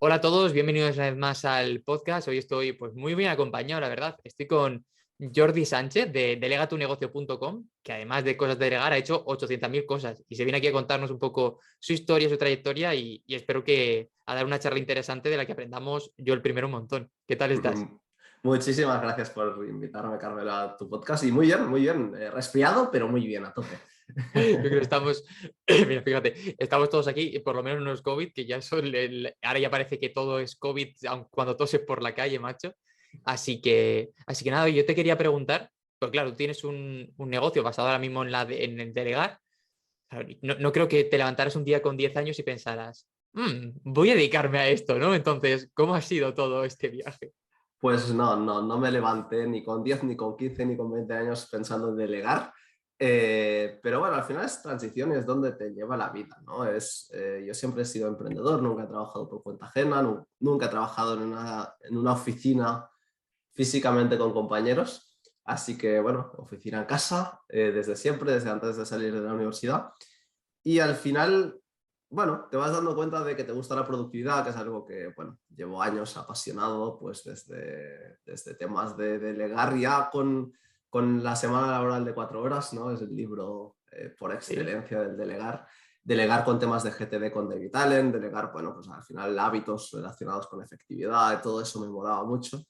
Hola a todos, bienvenidos una vez más al podcast. Hoy estoy pues muy bien acompañado, la verdad. Estoy con Jordi Sánchez de delegatunegocio.com, que además de cosas de delegar ha hecho 800.000 cosas y se viene aquí a contarnos un poco su historia, su trayectoria y espero que a dar una charla interesante de la que aprendamos yo el primero un montón. ¿Qué tal estás? Muchísimas gracias por invitarme, Carmela, a tu podcast. Y muy bien, muy bien. Resfriado, pero muy bien, a tope. Yo creo que estamos, mira, fíjate, estamos todos aquí, por lo menos no es COVID, que ya eso, ahora ya parece que todo es COVID, aun cuando toses por la calle, macho. Así que nada, yo te quería preguntar, pues claro, tú tienes un negocio basado ahora mismo en el delegar. Claro, no creo que te levantaras un día con 10 años y pensaras, voy a dedicarme a esto, ¿no? Entonces, ¿cómo ha sido todo este viaje? Pues no me levanté ni con 10, ni con 15, ni con 20 años pensando en delegar. Pero bueno, al final es transición y es donde te lleva la vida, ¿no? Yo siempre he sido emprendedor, nunca he trabajado por cuenta ajena, nunca he trabajado en una oficina físicamente con compañeros. Así que bueno, oficina en casa, desde siempre, desde antes de salir de la universidad. Y al final, bueno, te vas dando cuenta de que te gusta la productividad, que es algo que, bueno, llevo años apasionado, pues desde temas de delegar ya con la semana laboral de 4 horas, ¿no? Es el libro por Sí. excelencia del delegar. Delegar con temas de GTD con David Allen, delegar, bueno, pues al final hábitos relacionados con efectividad, todo eso me molaba mucho.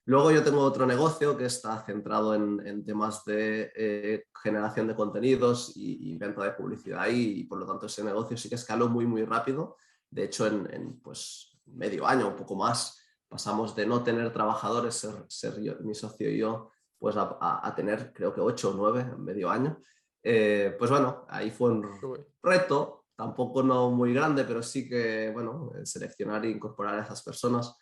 Luego yo tengo otro negocio que está centrado en temas de generación de contenidos y venta de publicidad y por lo tanto ese negocio sí que escaló muy, muy rápido. De hecho, pues, medio año, un poco más, pasamos de no tener trabajadores, mi socio y yo, pues a tener creo que 8 o 9 en medio año. Pues bueno, ahí fue un reto, tampoco no muy grande, pero sí que, bueno, seleccionar e incorporar a esas personas.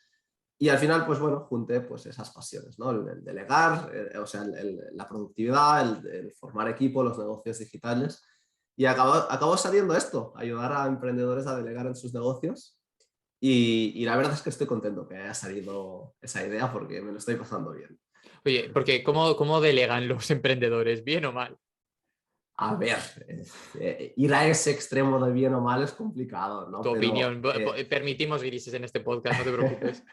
Y al final, pues bueno, junté pues esas pasiones, ¿no? El delegar, o sea, la productividad, el formar equipo, los negocios digitales. Y acabó saliendo esto, ayudar a emprendedores a delegar en sus negocios. Y la verdad es que estoy contento que haya salido esa idea porque me lo estoy pasando bien. Oye, porque ¿cómo delegan los emprendedores? ¿Bien o mal? A ver, ir a ese extremo de bien o mal es complicado, ¿no? Tu Pero opinión. Permitimos grises en este podcast, no te preocupes.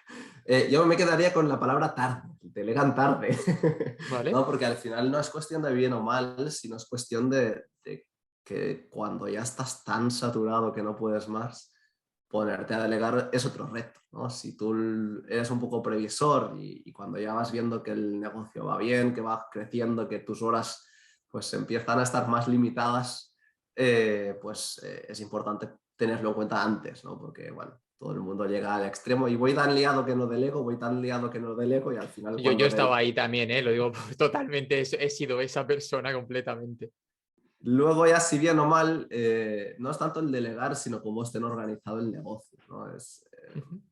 yo me quedaría con la palabra tarde, delegan tarde, ¿Vale? ¿no? Porque al final no es cuestión de bien o mal, sino es cuestión de que cuando ya estás tan saturado que no puedes más, ponerte a delegar es otro reto, ¿no? Si tú eres un poco previsor y cuando ya vas viendo que el negocio va bien, que va creciendo, que tus horas pues empiezan a estar más limitadas, es importante tenerlo en cuenta antes, ¿no? Porque, bueno, todo el mundo llega al extremo y voy tan liado que no delego, voy tan liado que no delego y al final Yo estaba ahí también, ¿eh? Lo digo totalmente, he sido esa persona completamente. luego ya si bien o mal, no es tanto el delegar, sino cómo estén organizado el negocio, ¿no? Ujú.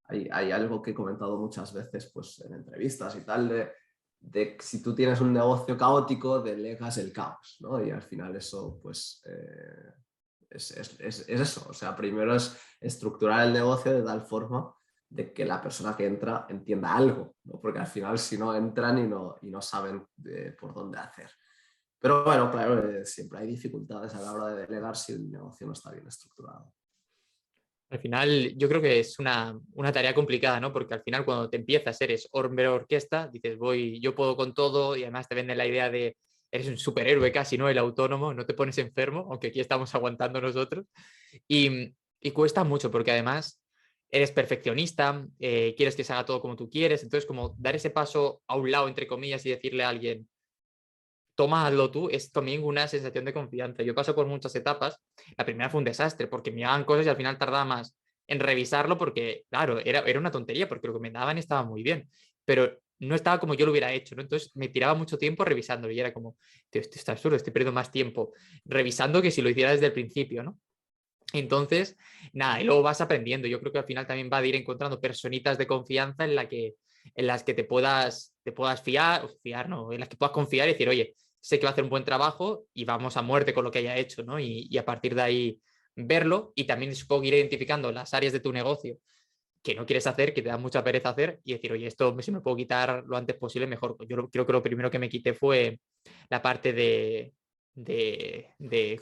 Hay algo que he comentado muchas veces pues, en entrevistas y tal, de que si tú tienes un negocio caótico, delegas el caos, ¿no? Y al final eso, pues, es eso. O sea, primero es estructurar el negocio de tal forma de que la persona que entra entienda algo, ¿no? Porque al final si no entran y no saben por dónde hacer. Pero bueno, claro, siempre hay dificultades a la hora de delegar si el negocio no está bien estructurado. Al final, yo creo que es una tarea complicada, ¿no? Porque al final, cuando te empiezas, eres hombre orquesta, dices, yo puedo con todo, y además te venden la idea de eres un superhéroe casi, ¿no? El autónomo, no te pones enfermo, aunque aquí estamos aguantando nosotros. Y cuesta mucho, porque además eres perfeccionista, quieres que se haga todo como tú quieres, entonces, como dar ese paso a un lado, entre comillas, y decirle a alguien, toma, hazlo tú, es también una sensación de confianza. Yo paso por muchas etapas. La primera fue un desastre porque me daban cosas y al final tardaba más en revisarlo porque, claro, era una tontería porque lo que me daban estaba muy bien, pero no estaba como yo lo hubiera hecho, ¿no? Entonces me tiraba mucho tiempo revisándolo y era como, tío, esto está absurdo, estoy perdiendo más tiempo revisando que si lo hiciera desde el principio, ¿no? Entonces, nada, y luego vas aprendiendo. Yo creo que al final también va a ir encontrando personitas de confianza en las que te puedas fiar, no, en las que puedas confiar y decir, oye, sé que va a hacer un buen trabajo y vamos a muerte con lo que haya hecho, ¿no? Y a partir de ahí verlo y también supongo ir identificando las áreas de tu negocio que no quieres hacer, que te da mucha pereza hacer y decir, oye, esto si me puedo quitar lo antes posible, mejor. Creo que lo primero que me quité fue la parte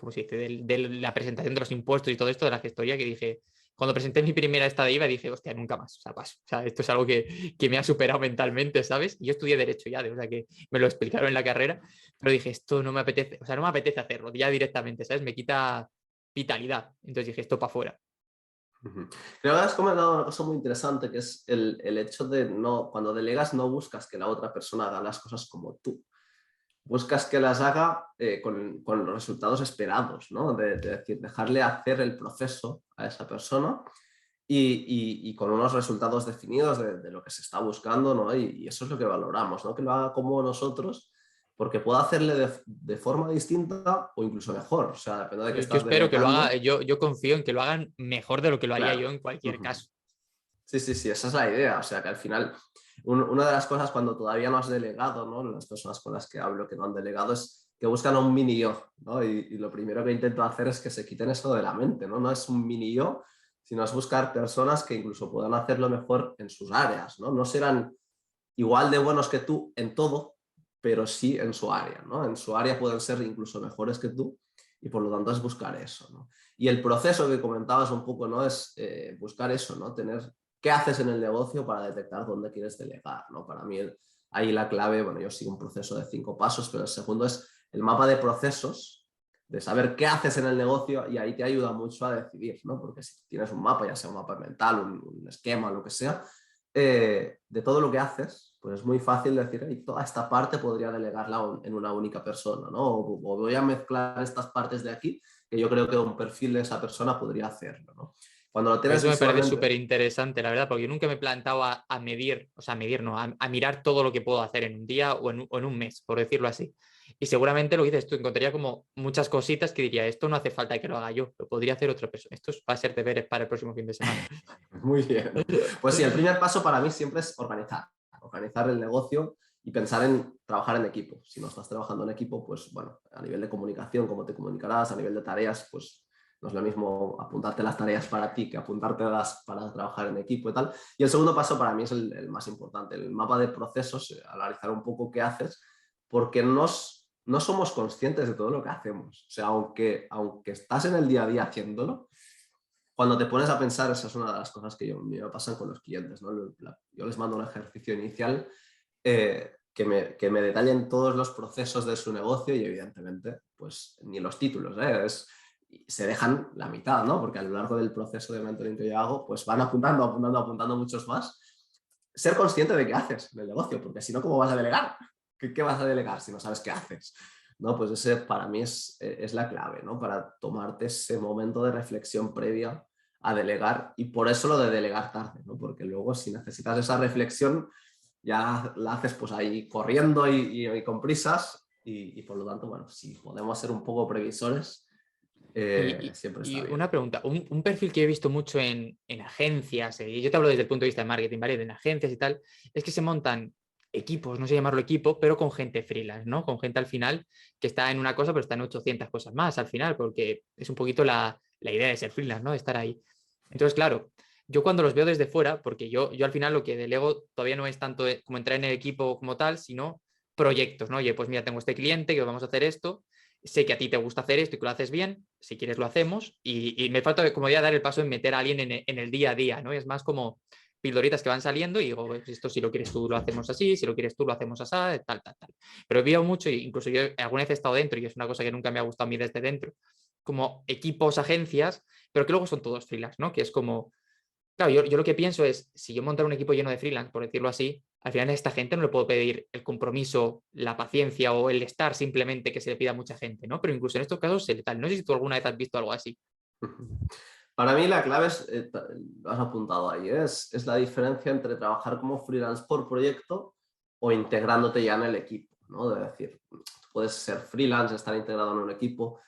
¿cómo se dice? De la presentación de los impuestos y todo esto de la gestoría, que dije, cuando presenté mi primera esta de IVA dije, hostia, nunca más, o sea, paso. O sea, esto es algo que me ha superado mentalmente, ¿sabes? Y yo estudié Derecho ya, o sea, que me lo explicaron en la carrera, pero dije, esto no me apetece, o sea, no me apetece hacerlo ya directamente, ¿sabes? Me quita vitalidad. Entonces dije, esto para afuera. Ujú. Creo que has comentado una cosa muy interesante, que es el hecho de no, cuando delegas no buscas que la otra persona haga las cosas como tú. Buscas que las haga con los resultados esperados, ¿no? De decir, dejarle hacer el proceso a esa persona y con unos resultados definidos de lo que se está buscando, ¿no? Y eso es lo que valoramos, ¿no? Que lo haga como nosotros, porque puede hacerle de forma distinta o incluso mejor. O sea, depende de qué Yo estás espero que lo haga, delegando. yo confío en que lo hagan mejor de lo que lo haría Claro. yo en cualquier Ujú. caso. Sí, sí, sí, esa es la idea. O sea, que al final, una de las cosas cuando todavía no has delegado, ¿no? Las personas con las que hablo que no han delegado es que buscan un mini yo, ¿no? Y lo primero que intento hacer es que se quiten eso de la mente, ¿no? No es un mini yo, sino es buscar personas que incluso puedan hacerlo mejor en sus áreas, ¿no? No serán igual de buenos que tú en todo, pero sí en su área, ¿no? En su área pueden ser incluso mejores que tú y por lo tanto es buscar eso, ¿no? Y el proceso que comentabas un poco, ¿no? Es buscar eso, ¿no? Tener qué haces en el negocio para detectar dónde quieres delegar, ¿no? Para mí ahí la clave, bueno, yo sigo un proceso de 5 pasos, pero el segundo es el mapa de procesos, de saber qué haces en el negocio y ahí te ayuda mucho a decidir, ¿no? Porque si tienes un mapa, ya sea un mapa mental, un esquema, lo que sea, de todo lo que haces, pues es muy fácil decir, hey, toda esta parte podría delegarla en una única persona, ¿no? O voy a mezclar estas partes de aquí, que yo creo que un perfil de esa persona podría hacerlo, ¿no? Cuando lo tienes Eso me parece visualmente, súper interesante, la verdad, porque yo nunca me he plantado a medir, o sea, a medir, no, a mirar todo lo que puedo hacer en un día o en un mes, por decirlo así. Y seguramente lo que dices tú, encontraría como muchas cositas que diría, esto no hace falta que lo haga yo, lo podría hacer otra persona. Esto va a ser deberes para el próximo fin de semana. muy bien. Pues sí, el primer paso para mí siempre es organizar el negocio y pensar en trabajar en equipo. Si no estás trabajando en equipo, pues bueno, a nivel de comunicación, cómo te comunicarás, a nivel de tareas, pues no es lo mismo apuntarte las tareas para ti que apuntártelas para trabajar en equipo y tal. Y el segundo paso para mí es el más importante, el mapa de procesos, analizar un poco qué haces, porque no somos conscientes de todo lo que hacemos. O sea, aunque estás en el día a día haciéndolo, cuando te pones a pensar, esa es una de las cosas que me pasan con los clientes, ¿no? Yo les mando un ejercicio inicial que me detallen todos los procesos de su negocio y evidentemente, pues ni los títulos, ¿eh? Se dejan la mitad, ¿no? Porque a lo largo del proceso de mentoring que yo hago, pues van apuntando muchos más. Ser consciente de qué haces en el negocio, porque si no, ¿cómo vas a delegar? ¿Qué vas a delegar si no sabes qué haces? ¿No? Pues ese para mí es la clave, ¿no? Para tomarte ese momento de reflexión previa a delegar y por eso lo de delegar tarde, ¿no? Porque luego si necesitas esa reflexión ya la haces pues ahí corriendo y con prisas y por lo tanto, bueno, si podemos ser un poco previsores, siempre está Y bien. una pregunta, un perfil que he visto mucho en agencias, y yo te hablo desde el punto de vista de marketing, ¿vale? En agencias y tal, es que se montan equipos, no sé llamarlo equipo, pero con gente freelance, ¿no? Con gente al final que está en una cosa, pero está en 800 cosas más al final, porque es un poquito la idea de ser freelance, ¿no? De estar ahí. Entonces, claro, yo cuando los veo desde fuera, porque yo al final lo que delego todavía no es tanto como entrar en el equipo como tal, sino proyectos, ¿no? Oye, pues mira, tengo este cliente que vamos a hacer esto, sé que a ti te gusta hacer esto y que lo haces bien, si quieres lo hacemos, y me falta como ya dar el paso en meter a alguien en el día a día, ¿no? Es más como pildoritas que van saliendo y digo, pues esto si lo quieres tú lo hacemos así, si lo quieres tú lo hacemos así, tal, tal, tal. Pero veo mucho, incluso yo alguna vez he estado dentro y es una cosa que nunca me ha gustado a mí desde dentro, como equipos, agencias, pero que luego son todos freelance, ¿no? Que es como, claro, yo lo que pienso es, si yo montar un equipo lleno de freelance, por decirlo así, al final a esta gente no le puedo pedir el compromiso, la paciencia o el estar simplemente que se le pida a mucha gente, ¿no? Pero incluso en estos casos se le tal. No sé si tú alguna vez has visto algo así. Para mí la clave es, lo has apuntado ahí, es la diferencia entre trabajar como freelance por proyecto o integrándote ya en el equipo, ¿no? De decir, puedes ser freelance, estar integrado en un equipo,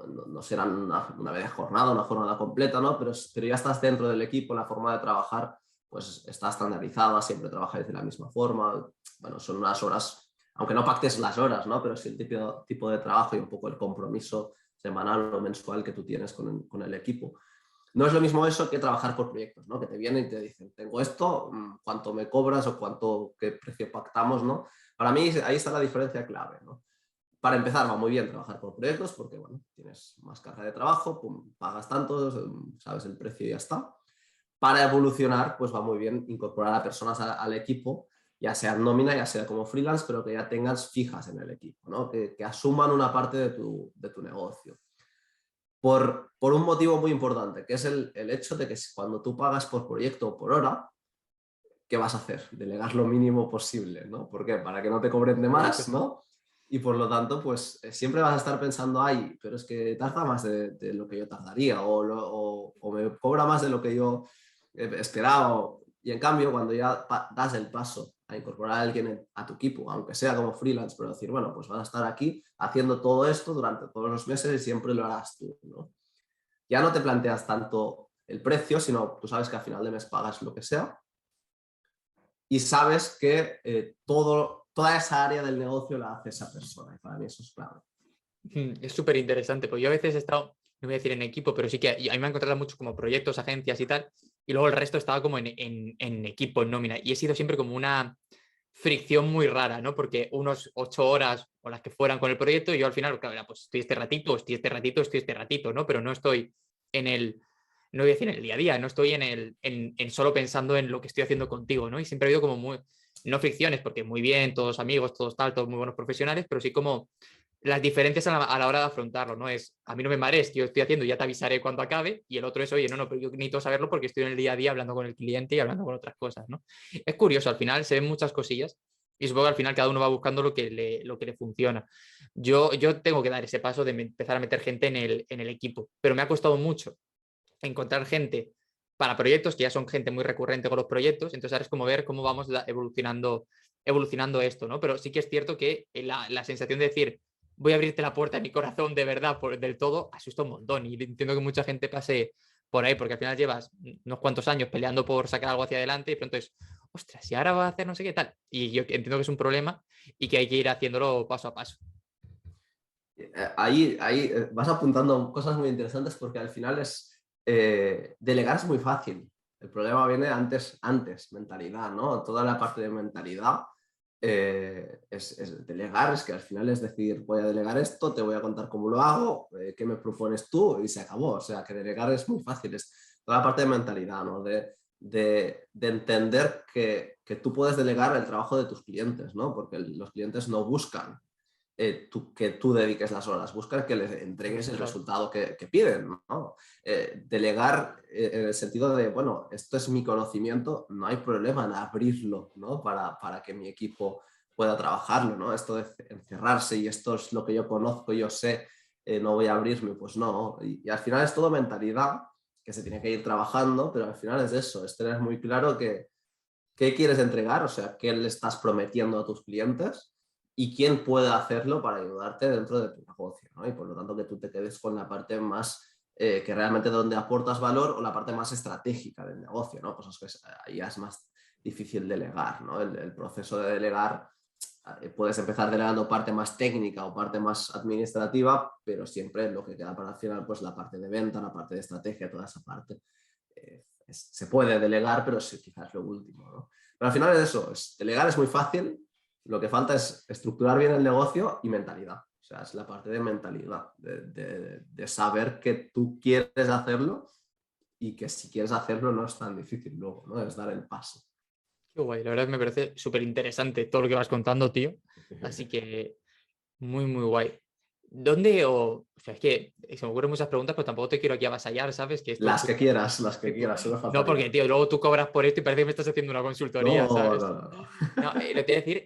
no será una vez jornada, una jornada completa, ¿no? Pero ya estás dentro del equipo, la forma de trabajar pues está estandarizada, siempre trabajáis de la misma forma, bueno, son unas horas, aunque no pactes las horas, ¿no? Pero sí el tipo de trabajo y un poco el compromiso semanal o mensual que tú tienes con el equipo. No es lo mismo eso que trabajar por proyectos, ¿no? Que te vienen y te dicen, tengo esto, ¿cuánto me cobras o qué precio pactamos, ¿no? Para mí ahí está la diferencia clave, ¿no? para empezar va muy bien trabajar por proyectos porque, bueno, tienes más carga de trabajo, pum, pagas tanto, sabes el precio y ya está. Para evolucionar, pues va muy bien incorporar a personas al equipo, ya sea en nómina, ya sea como freelance, pero que ya tengas fijas en el equipo, ¿no? Que asuman una parte de tu negocio. Por un motivo muy importante, que es el hecho de que cuando tú pagas por proyecto o por hora, ¿qué vas a hacer? Delegar lo mínimo posible, ¿no? ¿Por qué? Para que no te cobren de más, ¿no? Y por lo tanto, pues siempre vas a estar pensando, ay, pero es que tarda más de lo que yo tardaría o me cobra más de lo que yo esperaba. Y en cambio, cuando ya das el paso a incorporar a alguien a tu equipo, aunque sea como freelance, pero decir, bueno, pues vas a estar aquí haciendo todo esto durante todos los meses y siempre lo harás tú, ¿no? Ya no te planteas tanto el precio, sino tú sabes que al final de mes pagas lo que sea y sabes que toda esa área del negocio la hace esa persona. Y para mí eso es clave. Es súper interesante, porque yo a veces he estado, no voy a decir en equipo, pero sí que a mí me han contratado mucho como proyectos, agencias y tal, y luego el resto estaba como en equipo, en nómina, y he sido siempre como una fricción muy rara, ¿no? Porque unos 8 horas o las que fueran con el proyecto, y yo al final, claro, pues estoy este ratito, estoy este ratito, estoy este ratito, ¿no? Pero no estoy en no voy a decir en el día a día, no estoy en solo pensando en lo que estoy haciendo contigo, ¿no? Y siempre ha habido como muy, no fricciones, porque muy bien, todos amigos, todos tal, todos muy buenos profesionales, pero sí como las diferencias a la hora de afrontarlo, ¿no? Es, a mí no me marees, que yo estoy haciendo, ya te avisaré cuando acabe, y el otro es, oye, no, pero yo necesito saberlo porque estoy en el día a día hablando con el cliente y hablando con otras cosas, ¿no? Es curioso, al final se ven muchas cosillas y supongo que al final cada uno va buscando lo que le funciona. Yo tengo que dar ese paso de empezar a meter gente en el equipo, pero me ha costado mucho encontrar gente para proyectos, que ya son gente muy recurrente con los proyectos, entonces ahora es como ver cómo vamos evolucionando esto, ¿no? Pero sí que es cierto que la sensación de decir, voy a abrirte la puerta de mi corazón de verdad, del todo, asusta un montón y entiendo que mucha gente pase por ahí, porque al final llevas unos cuantos años peleando por sacar algo hacia adelante y pronto es, ostras, y ahora va a hacer no sé qué tal. Y yo entiendo que es un problema y que hay que ir haciéndolo paso a paso. Ahí vas apuntando cosas muy interesantes porque al final delegar es muy fácil. El problema viene antes, mentalidad, ¿no? Toda la parte de mentalidad es delegar, es que al final es decir, voy a delegar esto, te voy a contar cómo lo hago, qué me propones tú y se acabó. O sea, que delegar es muy fácil, es toda la parte de mentalidad, ¿no? De entender que tú puedes delegar el trabajo de tus clientes, ¿no? Porque los clientes no buscan que tú dediques las horas, buscan que les entregues el Claro. resultado que piden, ¿no? Delegar en el sentido de, bueno, esto es mi conocimiento, no hay problema en abrirlo, ¿no? Para que mi equipo pueda trabajarlo, ¿no? Esto de encerrarse y esto es lo que yo conozco, yo sé, no voy a abrirme, pues no. Y al final es todo mentalidad que se tiene que ir trabajando, pero al final es eso, es tener muy claro qué quieres entregar, o sea, qué le estás prometiendo a tus clientes y quién puede hacerlo para ayudarte dentro de tu negocio, ¿no? Y por lo tanto que tú te quedes con la parte más que realmente donde aportas valor o la parte más estratégica del negocio, ¿no? Pues es que ahí ya es más difícil delegar, ¿no? El proceso de delegar, puedes empezar delegando parte más técnica o parte más administrativa, pero siempre lo que queda para el final, pues la parte de venta, la parte de estrategia, toda esa parte. Se puede delegar, pero sí, quizás lo último, ¿no? Pero al final es eso, delegar es muy fácil, lo que falta es estructurar bien el negocio y mentalidad. O sea, es la parte de mentalidad, de saber que tú quieres hacerlo y que si quieres hacerlo no es tan difícil luego, ¿no? Es dar el paso. Qué guay, la verdad me parece súper interesante todo lo que vas contando, tío. Así que muy, muy guay. ¿Dónde o sea, es que se me ocurren muchas preguntas, pero tampoco te quiero aquí avasallar, ¿sabes? Que esto es súper... Las que quieras, solo No, faltaría. porque, tío, luego tú cobras por esto y parece que me estás haciendo una consultoría, No, ¿sabes? no, no, no. No, lo que te voy a decir,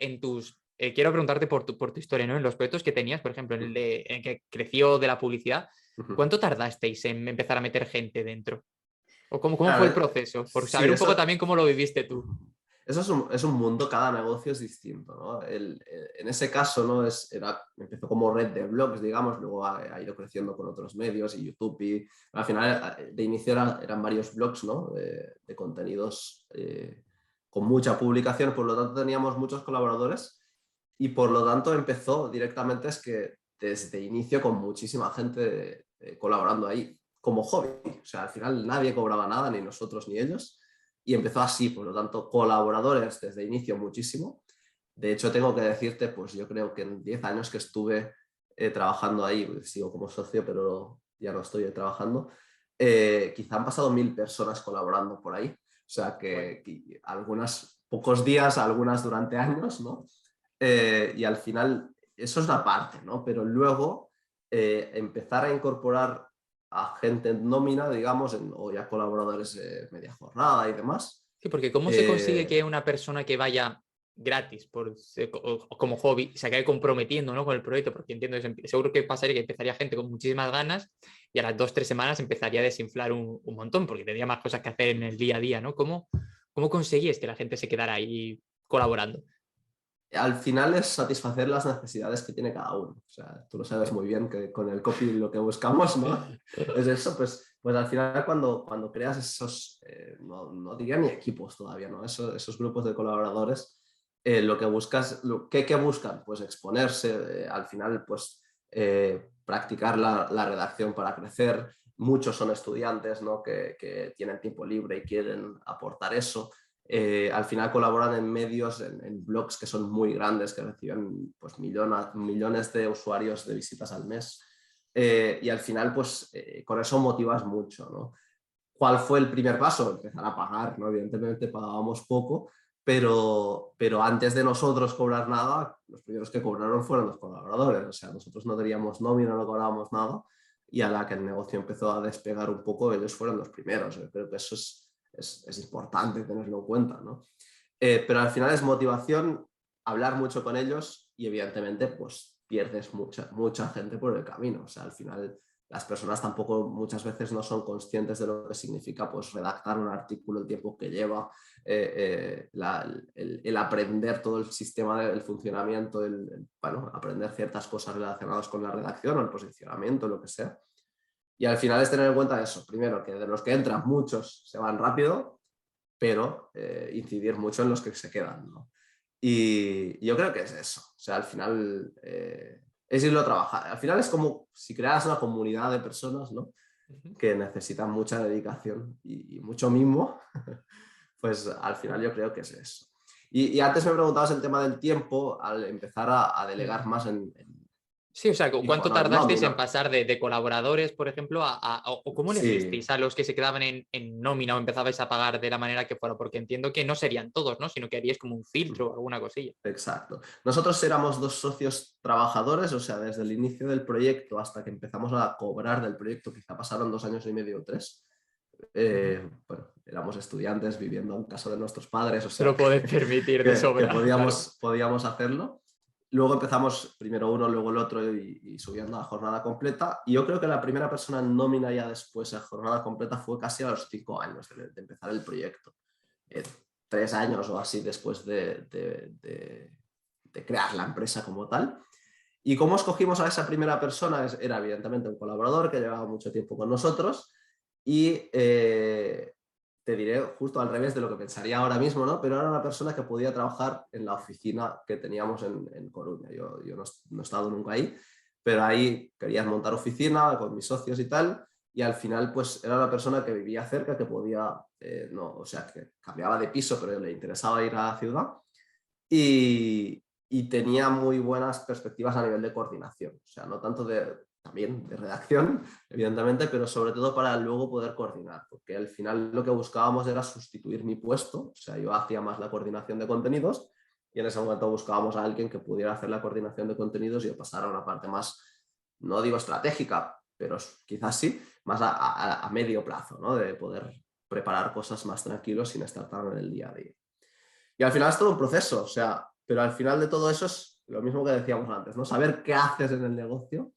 quiero preguntarte por tu historia, ¿no? En los proyectos que tenías, por ejemplo, en el que creció de la publicidad, ¿cuánto tardasteis en empezar a meter gente dentro? ¿O cómo fue el Claro, proceso? Por sí, saber un poco eso. también cómo lo viviste tú. Eso es un mundo, cada negocio es distinto, ¿no? En ese caso, ¿no? Empezó como red de blogs, digamos, luego ha ido creciendo con otros medios y YouTube y al final de inicio eran varios blogs, ¿no? De contenidos con mucha publicación, por lo tanto teníamos muchos colaboradores y por lo tanto empezó directamente es que desde inicio con muchísima gente colaborando ahí como hobby, o sea, al final nadie cobraba nada, ni nosotros ni ellos y empezó así, por lo tanto, colaboradores desde inicio muchísimo. De hecho, tengo que decirte, pues yo creo que en 10 años que estuve trabajando ahí, sigo como socio, pero ya no estoy trabajando, quizá han pasado 1000 personas colaborando por ahí. O sea que algunas pocos días, algunas durante años, ¿no? Y al final eso es la parte, ¿no? Pero luego empezar a incorporar a gente en nómina, digamos, o ya colaboradores media jornada y demás. Sí, porque ¿cómo se consigue que una persona que vaya gratis o como hobby se acabe comprometiendo, ¿no?, con el proyecto? Porque entiendo que seguro que pasaría que empezaría gente con muchísimas ganas y a las 2 o 3 semanas empezaría a desinflar un montón porque tendría más cosas que hacer en el día a día, ¿no? ¿Cómo conseguís que la gente se quedara ahí colaborando? Al final es satisfacer las necesidades que tiene cada uno. O sea, tú lo sabes muy bien que con el copy lo que buscamos, ¿no? Es eso, pues al final cuando creas esos, no diría ni equipos todavía, ¿no? Esos grupos de colaboradores, lo que buscas, ¿qué buscan? Pues exponerse, al final, pues practicar la redacción para crecer. Muchos son estudiantes, ¿no?, que tienen tiempo libre y quieren aportar eso. Al final colaboran en medios, en blogs que son muy grandes, que reciben pues, millones de usuarios de visitas al mes. Y al final, pues con eso motivas mucho, ¿no? ¿Cuál fue el primer paso? Empezar a pagar, ¿no? Evidentemente pagábamos poco, pero antes de nosotros cobrar nada, los primeros que cobraron fueron los colaboradores. O sea, nosotros no teníamos nómina, no cobrábamos nada, y a la que el negocio empezó a despegar un poco, ellos fueron los primeros. Yo creo que eso es importante tenerlo en cuenta, ¿no? Pero al final es motivación, hablar mucho con ellos y evidentemente pues pierdes mucha gente por el camino. O sea, al final las personas tampoco muchas veces no son conscientes de lo que significa pues redactar un artículo, el tiempo que lleva, el aprender todo el sistema del funcionamiento, bueno, aprender ciertas cosas relacionadas con la redacción o el posicionamiento, lo que sea. Y al final es tener en cuenta eso. Primero, que de los que entran, muchos se van rápido, pero incidir mucho en los que se quedan, ¿no? Y yo creo que es eso. O sea, al final es irlo a trabajar. Al final es como si crearas una comunidad de personas, ¿no?, que necesitan mucha dedicación y mucho mimo, pues al final yo creo que es eso. Y antes me preguntabas el tema del tiempo, al empezar a delegar más Sí, o sea, tipo ¿cuánto tardasteis en nómina. pasar de colaboradores, por ejemplo, o cómo elegisteis Sí, a los que se quedaban en nómina o empezabais a pagar de la manera que fuera? Porque entiendo que no serían todos, ¿no? Sino que haríais como un filtro o alguna cosilla. exacto. Nosotros éramos 2 socios trabajadores, o sea, desde el inicio del proyecto hasta que empezamos a cobrar del proyecto, quizá pasaron 2 años y medio o 3. Ujú. Bueno, éramos estudiantes viviendo en casa de nuestros padres, o Te lo sea, podés permitir de que sobra, claro. podíamos hacerlo. Luego empezamos primero uno, luego el otro y subiendo a jornada completa. Y yo creo que la primera persona en nómina ya después a jornada completa fue casi a los 5 años de empezar el proyecto. 3 años o así después de crear la empresa como tal. ¿Y cómo escogimos a esa primera persona? Era evidentemente un colaborador que llevaba mucho tiempo con nosotros y te diré justo al revés de lo que pensaría ahora mismo, ¿no? Pero era una persona que podía trabajar en la oficina que teníamos en Coruña. Yo no he estado nunca ahí, pero ahí querías montar oficina con mis socios y tal, y al final pues era una persona que vivía cerca, que podía, no, o sea, que cambiaba de piso, pero le interesaba ir a la ciudad y tenía muy buenas perspectivas a nivel de coordinación, o sea, no tanto también de redacción, evidentemente, pero sobre todo para luego poder coordinar, porque al final lo que buscábamos era sustituir mi puesto, o sea, yo hacía más la coordinación de contenidos y en ese momento buscábamos a alguien que pudiera hacer la coordinación de contenidos y yo pasar a una parte más, no digo estratégica, pero quizás sí, más a medio plazo, ¿no? De poder preparar cosas más tranquilos sin estar tan en el día a día. Y al final es todo un proceso, o sea, pero al final de todo eso es lo mismo que decíamos antes, ¿no? Saber qué haces en el negocio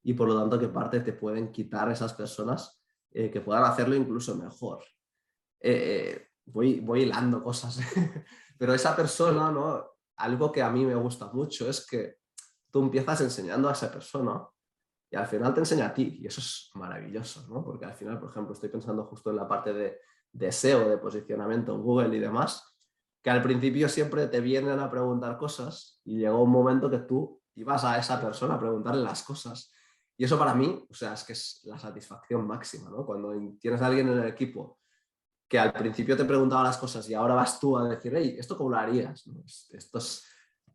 y por lo tanto qué parte te pueden quitar esas personas que puedan hacerlo incluso mejor. Voy hilando cosas, pero esa persona, ¿no? Algo que a mí me gusta mucho es que tú empiezas enseñando a esa persona y al final te enseña a ti y eso es maravilloso, ¿no? Porque al final, por ejemplo, estoy pensando justo en la parte de SEO, de posicionamiento en Google y demás, que al principio siempre te vienen a preguntar cosas y llegó un momento que tú ibas a esa persona a preguntarle las cosas. Y eso para mí, o sea, es que es la satisfacción máxima, ¿no? Cuando tienes a alguien en el equipo que al principio te preguntaba las cosas y ahora vas tú a decir, hey, ¿esto cómo lo harías? ¿No? Esto es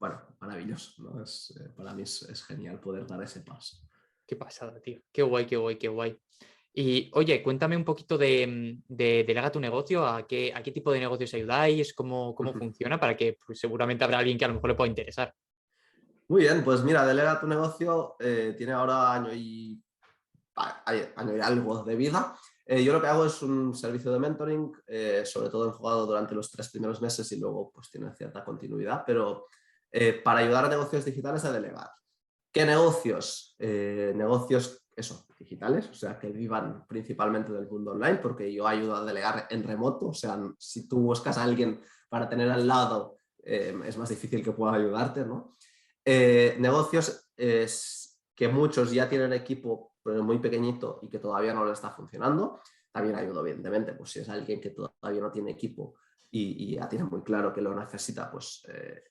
bueno, maravilloso, ¿no? Para mí es genial poder dar ese paso. Qué pasada, tío. Qué guay, qué guay, qué guay. Y oye, cuéntame un poquito de Delega tu negocio, a qué tipo de negocios ayudáis, cómo funciona, para que pues, seguramente habrá alguien que a lo mejor le pueda interesar. Muy bien, pues mira, Delega tu negocio tiene ahora año y algo de vida. Yo lo que hago es un servicio de mentoring, sobre todo enfocado durante los 3 primeros meses y luego pues tiene cierta continuidad, pero para ayudar a negocios digitales a delegar. ¿Qué negocios? Negocios, eso, digitales, o sea, que vivan principalmente del mundo online, porque yo ayudo a delegar en remoto, o sea, si tú buscas a alguien para tener al lado, es más difícil que pueda ayudarte, ¿no? Negocios que muchos ya tienen equipo, pero muy pequeñito y que todavía no le está funcionando. También ayudo, evidentemente, pues si es alguien que todavía no tiene equipo y ya tiene muy claro que lo necesita, pues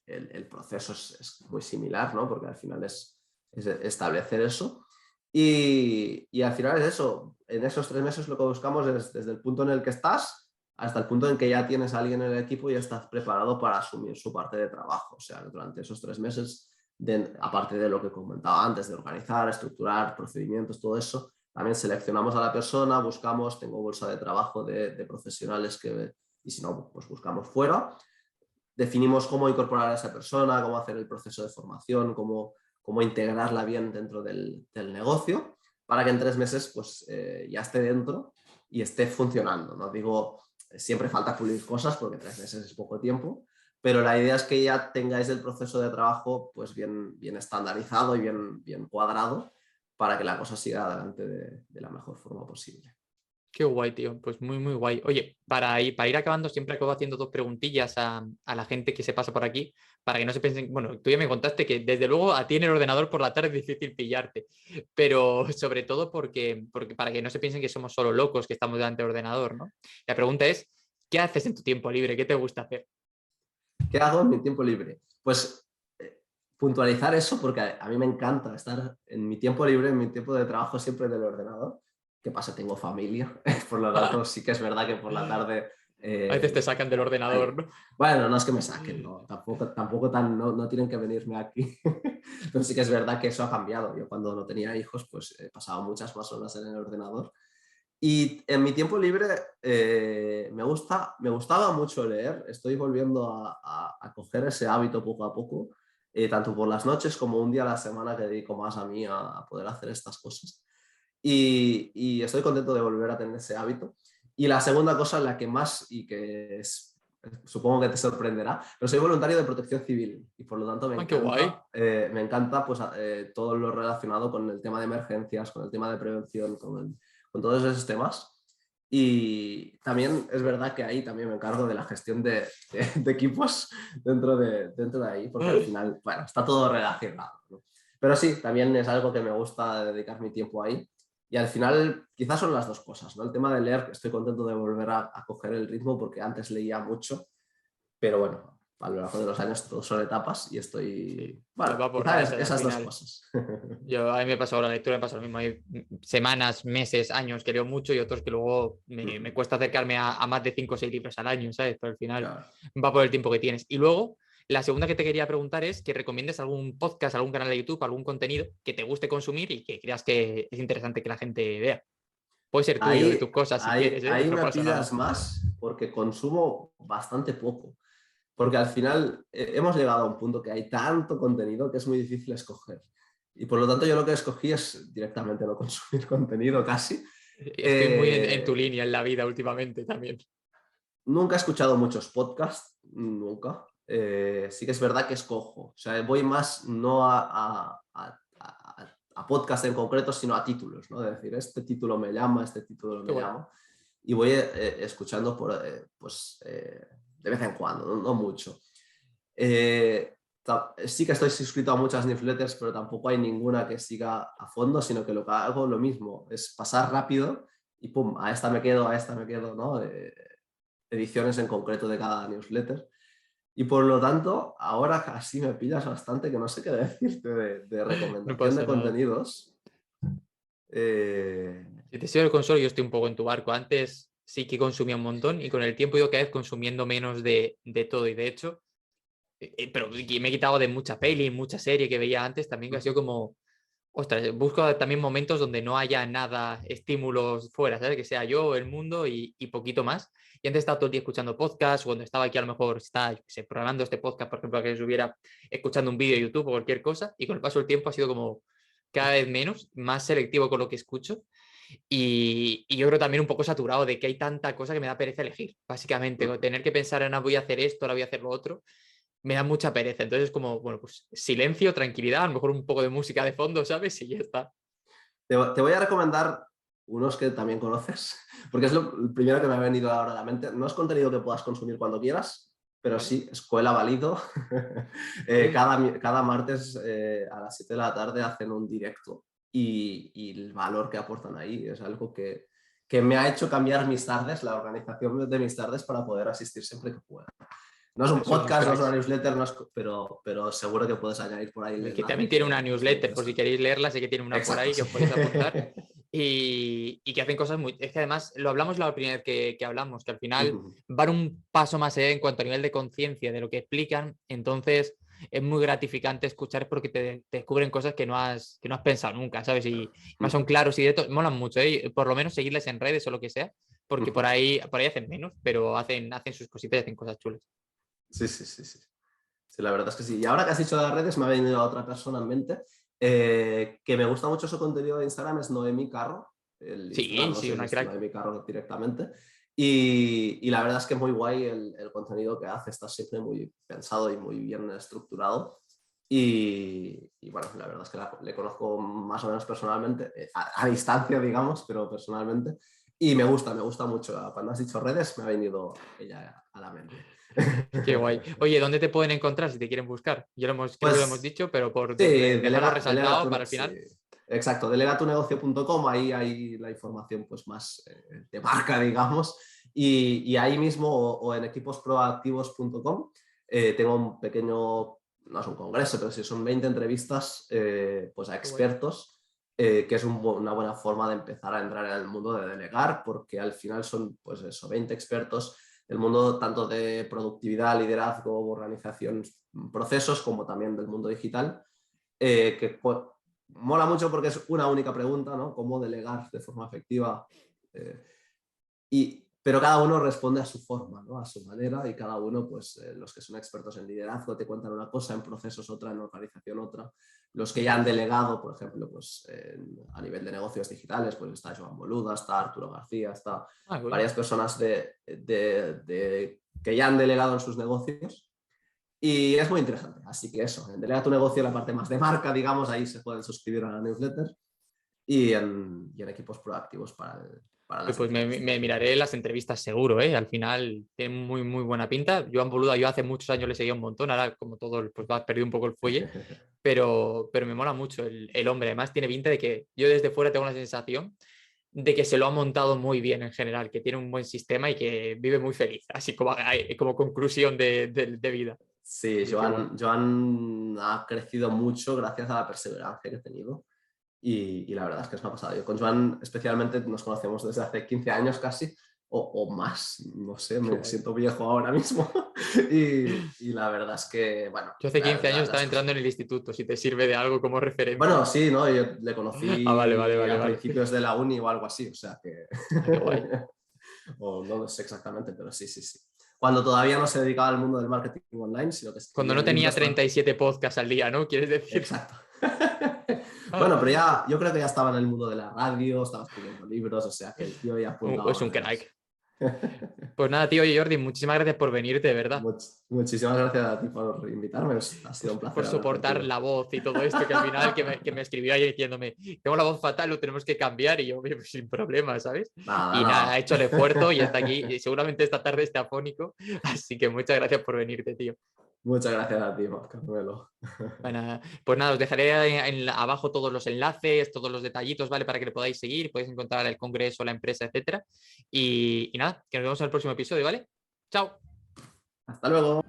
el proceso es muy similar, ¿no? Porque al final es establecer eso. Y al final es eso. En esos 3 meses lo que buscamos es desde el punto en el que estás hasta el punto en que ya tienes a alguien en el equipo y ya estás preparado para asumir su parte de trabajo. O sea, durante esos 3 meses, aparte de lo que comentaba antes, de organizar, estructurar, procedimientos, todo eso, también seleccionamos a la persona, buscamos, tengo bolsa de trabajo de profesionales y si no, pues buscamos fuera. Definimos cómo incorporar a esa persona, cómo hacer el proceso de formación, cómo integrarla bien dentro del negocio, para que en 3 meses pues, ya esté dentro y esté funcionando. No digo, siempre falta pulir cosas porque 3 meses es poco tiempo, pero la idea es que ya tengáis el proceso de trabajo pues, bien estandarizado y bien cuadrado para que la cosa siga adelante de la mejor forma posible. Qué guay, tío. Pues muy, muy guay. Oye, para ir acabando, siempre acabo haciendo 2 preguntillas a la gente que se pasa por aquí, para que no se piensen, bueno, tú ya me contaste que desde luego a ti en el ordenador por la tarde es difícil pillarte, pero sobre todo porque para que no se piensen que somos solo locos que estamos delante del ordenador, ¿no? La pregunta es, ¿qué haces en tu tiempo libre? ¿Qué te gusta hacer? ¿Qué hago en mi tiempo libre? Pues puntualizar eso porque a mí me encanta estar en mi tiempo libre, en mi tiempo de trabajo siempre del ordenador. ¿Qué pasa? Tengo familia, por lo tanto sí que es verdad que por la tarde... A veces te sacan del ordenador, ¿no? Bueno, no es que me saquen, no, tampoco no tienen que venirme aquí. Pero sí que es verdad que eso ha cambiado. Yo cuando no tenía hijos, pues pasaba muchas más horas en el ordenador. Y en mi tiempo libre me gustaba mucho leer. Estoy volviendo a coger ese hábito poco a poco, tanto por las noches como un día a la semana que dedico más a mí a poder hacer estas cosas. Y estoy contento de volver a tener ese hábito. Y la segunda cosa, la que más, y que supongo que te sorprenderá, pero soy voluntario de protección civil y por lo tanto ¡Ay, qué guay! me encanta pues, todo lo relacionado con el tema de emergencias, con el tema de prevención, con todos esos temas. Y también es verdad que ahí también me encargo de la gestión de equipos dentro de ahí, porque al final, bueno, está todo relacionado, ¿no? Pero sí, también es algo que me gusta dedicar mi tiempo ahí. Y al final, quizás son las dos cosas, ¿no? El tema de leer, estoy contento de volver a coger el ritmo porque antes leía mucho, pero bueno, a lo largo de los años todo son etapas y estoy, Sí, bueno, va por quizás ratos al esas dos final. cosas. A mí me pasa ahora la lectura, me pasa lo mismo. Hay semanas, meses, años que leo mucho y otros que luego me cuesta acercarme a más de 5 o 6 libros al año, ¿sabes? Pero al final Claro. va por el tiempo que tienes. Y luego, la segunda que te quería preguntar es que recomiendes algún podcast, algún canal de YouTube, algún contenido que te guste consumir y que creas que es interesante que la gente vea. Puede ser tuyo, de tus cosas, si quieres, ¿eh? Ahí No me pasa pillas nada. más porque consumo bastante poco. Porque al final hemos llegado a un punto que hay tanto contenido que es muy difícil escoger. Y por lo tanto yo lo que escogí es directamente no consumir contenido casi. Estoy muy en tu Eh, línea en la vida últimamente también. Nunca he escuchado muchos podcasts, nunca. Sí que es verdad que escojo. O sea, voy más no a podcast en concreto, sino a títulos, ¿no? Es decir, este título me llama, este título Qué me guay. llama. Y voy escuchando de vez en cuando, no mucho. Sí que estoy suscrito a muchas newsletters, pero tampoco hay ninguna que siga a fondo, sino que lo que hago lo mismo, es pasar rápido y pum, a esta me quedo, ¿no? Ediciones en concreto de cada newsletter. Y por lo tanto, ahora casi me pillas bastante que no sé qué decirte de No recomendación de pasa nada. contenidos. Eh, Si te sirve el consuelo, yo estoy un poco en tu barco. Antes sí que consumía un montón y con el tiempo he ido cada vez consumiendo menos de todo. Y de hecho, pero me he quitado de mucha peli, mucha serie que veía antes también, que ha sido como, ostras, busco también momentos donde no haya nada, estímulos fuera, ¿sabes? Que sea yo, el mundo y poquito más. Y antes estaba todo el día escuchando podcasts, cuando estaba aquí a lo mejor estaba, yo qué sé, programando este podcast, por ejemplo, que estuviera escuchando un vídeo de YouTube o cualquier cosa, y con el paso del tiempo ha sido como cada vez menos, más selectivo con lo que escucho. Y yo creo también un poco saturado de que hay tanta cosa que me da pereza elegir, básicamente. Tener que pensar en, voy a hacer esto, ahora voy a hacer lo otro, me da mucha pereza. Entonces es como, bueno, pues silencio, tranquilidad, a lo mejor un poco de música de fondo, ¿sabes? Y ya está. Te voy a recomendar unos que también conoces, porque es lo primero que me ha venido ahora a la mente. No es contenido que puedas consumir cuando quieras, pero ¿Vale? sí, Escuela Válido. Vale. Cada martes a las 7 de la tarde hacen un directo y el valor que aportan ahí es algo que me ha hecho cambiar mis tardes, la organización de mis tardes para poder asistir siempre que pueda. No es un Son unos podcast, no es una cracks. newsletter, pero seguro que puedes añadir por ahí el Que enlace también y tiene que una es muy newsletter, por si interesante. queréis leerla, sé que tiene una por Exacto, ahí que sí. os podéis apuntar. Y que hacen cosas muy... Es que además, lo hablamos la primera vez que hablamos, que al final van un paso más allá en cuanto a nivel de conciencia de lo que explican, entonces es muy gratificante escuchar porque te descubren cosas que no has pensado nunca, ¿sabes? Y más son claros y directos, molan mucho, ¿eh? Por lo menos seguirles en redes o lo que sea, porque por ahí hacen menos, pero hacen sus cositas y hacen cosas chulas. Sí, sí, sí, sí. Sí, la verdad es que sí. Y ahora que has dicho de las redes, me ha venido a otra persona en mente que me gusta mucho su contenido de Instagram, es Noemi Carro. El Instagram Sí, no sí, sé si una es crack. Noemi Carro directamente. Y la verdad es que es muy guay el contenido que hace, está siempre muy pensado y muy bien estructurado. Y bueno, la verdad es que le conozco más o menos personalmente, a distancia, digamos, pero personalmente. Y me gusta mucho. Cuando has dicho redes, me ha venido ella a la mente. Qué guay. Oye, ¿dónde te pueden encontrar si te quieren buscar? Creo que lo hemos Pues dicho, pero por sí, dejarlo delega resaltado tu, para el sí, final. exacto, delegatunegocio.com, ahí hay la información pues más de marca, digamos, y ahí mismo o en equiposproactivos.com tengo un pequeño, no es un congreso, pero sí son 20 entrevistas pues a Qué guay. expertos, que es una buena forma de empezar a entrar en el mundo de delegar, porque al final son pues eso, 20 expertos del mundo tanto de productividad, liderazgo, organización, procesos, como también del mundo digital, que mola mucho porque es una única pregunta, ¿no? ¿Cómo delegar de forma efectiva? Eh, pero cada uno responde a su forma, ¿no? A su manera, y cada uno, pues los que son expertos en liderazgo te cuentan una cosa, en procesos otra, en organización otra. Los que ya han delegado, por ejemplo, pues a nivel de negocios digitales, pues está Joan Boluda, está Arturo García, está Ah, cool. varias personas que ya han delegado en sus negocios. Y es muy interesante. Así que eso, en Delega tu negocio, la parte más de marca, digamos, ahí se pueden suscribir a la newsletter y en equipos proactivos para las Pues me entrevistas. miraré las entrevistas seguro, ¿eh? Al final tiene muy, muy buena pinta. Joan Boluda, yo hace muchos años le seguía un montón, ahora como todo, pues va perdido un poco el fuelle, pero me mola mucho el hombre. Además tiene pinta de que yo desde fuera tengo la sensación de que se lo ha montado muy bien en general, que tiene un buen sistema y que vive muy feliz, así como conclusión de vida. Sí, Así que guay. Joan ha crecido mucho gracias a la perseverancia que he tenido y la verdad es que es una pasada. Yo con Joan especialmente nos conocemos desde hace 15 años casi o más, no sé, Qué me guay. siento viejo ahora mismo y la verdad es que, bueno, Yo hace 15 años las estaba cosas. entrando en el instituto, si te sirve de algo como referencia. Bueno, sí, ¿no? Yo le Ah, vale, vale, conocí vale, a vale. principios de la uni o algo así, o sea que... Ah, qué guay. o no lo sé exactamente, pero sí, sí, sí. Cuando todavía no se dedicaba al mundo del marketing online, sino que Cuando escribía no tenía libros para... 37 podcasts al día, ¿no? ¿Quieres decir? Exacto. Ah, Bueno, pero ya, yo creo que ya estaba en el mundo de la radio, estaba escribiendo libros, o sea que el tío ya apuntaba es un maneras. crack. Pues nada, tío Jordi, muchísimas gracias por venirte, de verdad. Muchísimas gracias a ti por invitarme, ha sido un Por placer hablar soportar contigo. la voz y todo esto, que al final que me escribió ayer diciéndome, tengo la voz fatal, lo tenemos que cambiar, y yo, "Oye, pues sin problema, ¿sabes? Nada, Y nada, ha nada. hecho el esfuerzo y está aquí, y seguramente esta tarde esté afónico, así que muchas gracias por venirte, tío. Muchas gracias a ti, Carmelo. Bueno, pues nada, os dejaré abajo todos los enlaces, todos los detallitos, ¿vale? Para que le podáis seguir, podéis encontrar el congreso, la empresa, etcétera. Y nada, que nos vemos en el próximo episodio, ¿vale? Chao. Hasta luego.